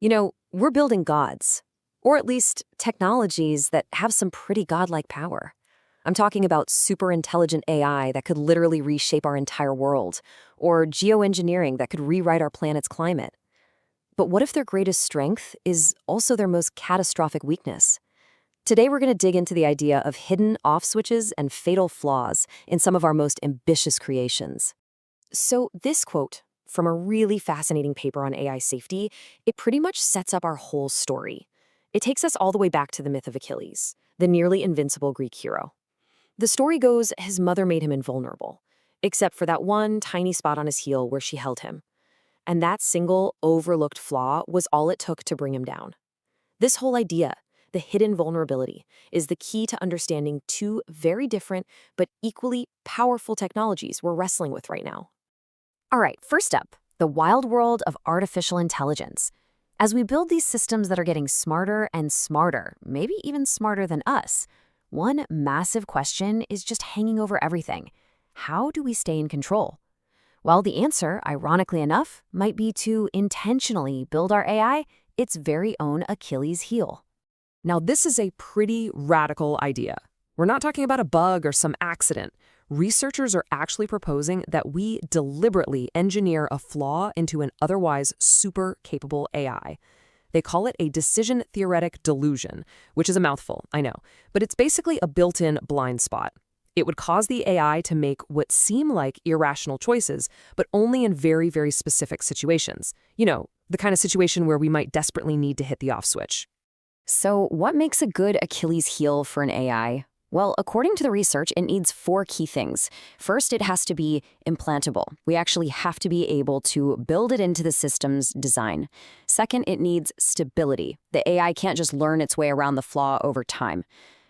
We're building gods, or at least technologies that have some pretty godlike power. I'm talking about super intelligent AI that could literally reshape our entire world, or geoengineering that could rewrite our planet's climate. But what if their greatest strength is also their most catastrophic weakness? Today, we're going to dig into the idea of hidden off switches and fatal flaws in some of our most ambitious creations. So, this quote from a really fascinating paper on AI safety, it pretty much sets up our whole story. It takes us all the way back to the myth of Achilles, the nearly invincible Greek hero. The story goes his mother made him invulnerable, except for that one tiny spot on his heel where she held him. And that single, overlooked flaw was all it took to bring him down. This whole idea, the hidden vulnerability, is the key to understanding two very different but equally powerful technologies we're wrestling with right now. All right, first up, the wild world of artificial intelligence. As we build these systems that are getting smarter and smarter, maybe even smarter than us, one massive question is just hanging over everything. How do we stay in control? Well, the answer, ironically enough, might be to intentionally build our AI its very own Achilles heel. Now, this is a pretty radical idea. We're not talking about a bug or some accident. Researchers are actually proposing that we deliberately engineer a flaw into an otherwise super capable AI. They call it a decision theoretic delusion, which is a mouthful, I know, but it's basically a built-in blind spot. It would cause the AI to make what seem like irrational choices, but only in very, very specific situations. The kind of situation where we might desperately need to hit the off switch. So, what makes a good Achilles heel for an AI? Well, according to the research, it needs 4 key things. First, it has to be implantable. We actually have to be able to build it into the system's design. Second, it needs stability. The AI can't just learn its way around the flaw over time.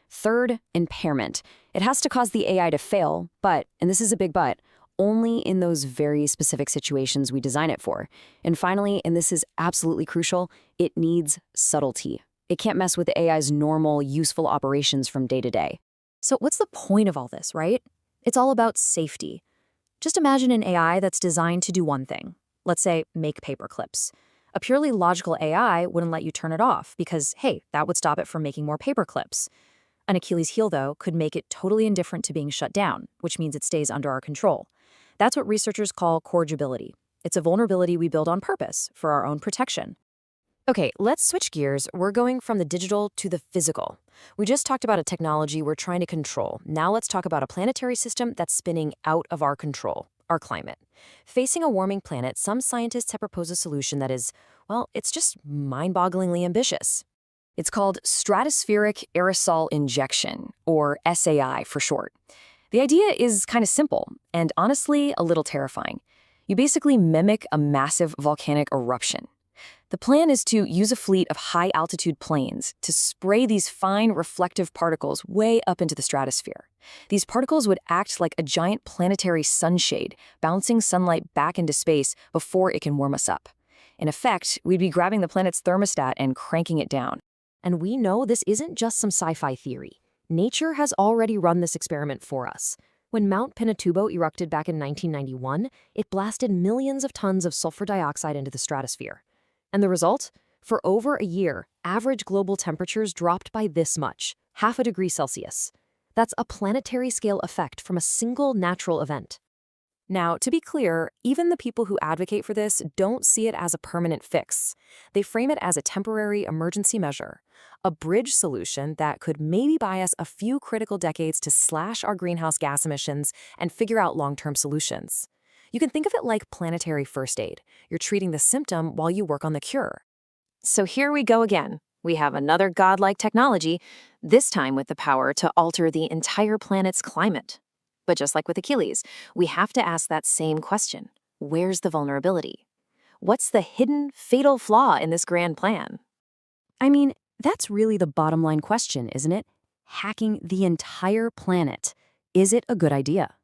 Third, impairment. It has to cause the AI to fail, but, and this is a big but, only in those very specific situations we design it for. And finally, and this is absolutely crucial, it needs subtlety. It can't mess with the AI's normal, useful operations from day to day. So what's the point of all this, right? It's all about safety. Just imagine an AI that's designed to do one thing. Let's say, make paper clips. A purely logical AI wouldn't let you turn it off because, hey, that would stop it from making more paper clips. An Achilles heel, though, could make it totally indifferent to being shut down, which means it stays under our control. That's what researchers call corrigibility. It's a vulnerability we build on purpose for our own protection. Okay, let's switch gears. We're going from the digital to the physical. We just talked about a technology we're trying to control. Now let's talk about a planetary system that's spinning out of our control, our climate. Facing a warming planet, some scientists have proposed a solution that is, well, it's just mind-bogglingly ambitious. It's called stratospheric aerosol injection, or SAI for short. The idea is kind of simple, and honestly, a little terrifying. You basically mimic a massive volcanic eruption. The plan is to use a fleet of high-altitude planes to spray these fine reflective particles way up into the stratosphere. These particles would act like a giant planetary sunshade, bouncing sunlight back into space before it can warm us up. In effect, we'd be grabbing the planet's thermostat and cranking it down. And we know this isn't just some sci-fi theory. Nature has already run this experiment for us. When Mount Pinatubo erupted back in 1991, it blasted millions of tons of sulfur dioxide into the stratosphere. And the result? For over a year, average global temperatures dropped by this much, 0.5 degrees Celsius. That's a planetary scale effect from a single natural event. Now, to be clear, even the people who advocate for this don't see it as a permanent fix. They frame it as a temporary emergency measure, a bridge solution that could maybe buy us a few critical decades to slash our greenhouse gas emissions and figure out long-term solutions. You can think of it like planetary first aid. You're treating the symptom while you work on the cure. So here we go again. We have another godlike technology, this time with the power to alter the entire planet's climate. But just like with Achilles, we have to ask that same question. Where's the vulnerability? What's the hidden, fatal flaw in this grand plan? I mean, that's really the bottom line question, isn't it? Hacking the entire planet. Is it a good idea?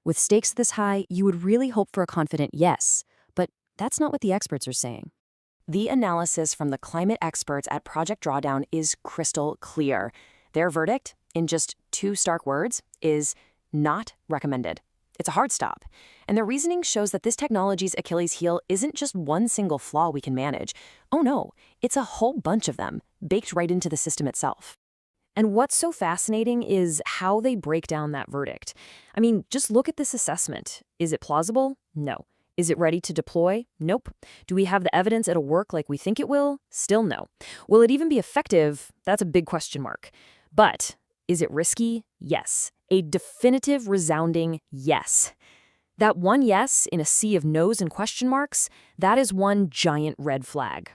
With stakes this high, you would really hope for a confident yes, but that's not what the experts are saying. The analysis from the climate experts at Project Drawdown is crystal clear. Their verdict, in just 2 stark words, is not recommended. It's a hard stop. And their reasoning shows that this technology's Achilles heel isn't just one single flaw we can manage. Oh no, it's a whole bunch of them, baked right into the system itself. And what's so fascinating is how they break down that verdict. I mean, just look at this assessment. Is it plausible? No. Is it ready to deploy? Nope. Do we have the evidence it'll work like we think it will? Still no. Will it even be effective? That's a big question mark. But is it risky? Yes. A definitive, resounding yes. That one yes in a sea of no's and question marks, that is one giant red flag.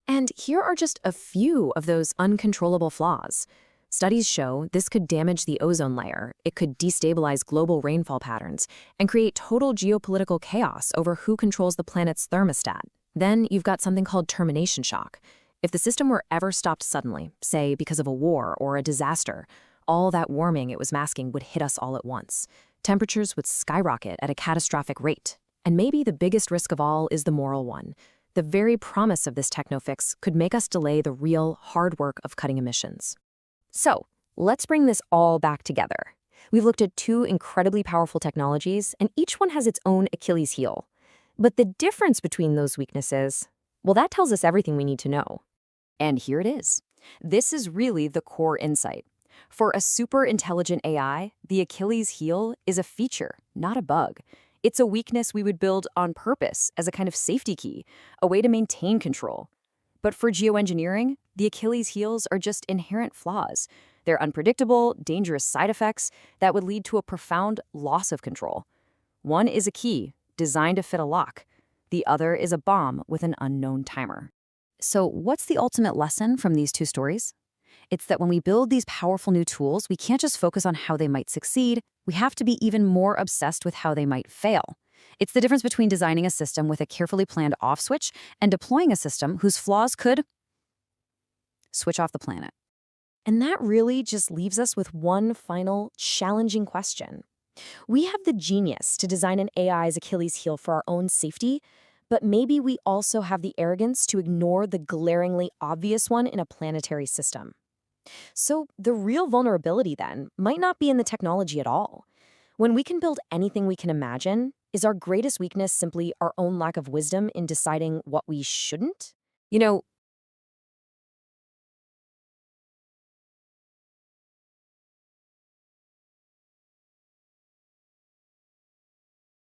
And here are just a few of those uncontrollable flaws. Studies show this could damage the ozone layer, it could destabilize global rainfall patterns, and create total geopolitical chaos over who controls the planet's thermostat. Then you've got something called termination shock. If the system were ever stopped suddenly, say because of a war or a disaster, all that warming it was masking would hit us all at once. Temperatures would skyrocket at a catastrophic rate. And maybe the biggest risk of all is the moral one. The very promise of this techno-fix could make us delay the real, hard work of cutting emissions. So, let's bring this all back together. We've looked at two incredibly powerful technologies, and each one has its own Achilles heel. But the difference between those weaknesses, well, that tells us everything we need to know. And here it is. This is really the core insight. For a super intelligent AI, the Achilles heel is a feature, not a bug. It's a weakness we would build on purpose as a kind of safety key, a way to maintain control. But for geoengineering, the Achilles heels are just inherent flaws. They're unpredictable, dangerous side effects that would lead to a profound loss of control. One is a key, designed to fit a lock. The other is a bomb with an unknown timer. So what's the ultimate lesson from these two stories? It's that when we build these powerful new tools, we can't just focus on how they might succeed. We have to be even more obsessed with how they might fail. It's the difference between designing a system with a carefully planned off switch and deploying a system whose flaws could switch off the planet. And that really just leaves us with one final challenging question. We have the genius to design an AI's Achilles heel for our own safety, but maybe we also have the arrogance to ignore the glaringly obvious one in a planetary system. So the real vulnerability then might not be in the technology at all. When we can build anything we can imagine, is our greatest weakness simply our own lack of wisdom in deciding what we shouldn't? You know,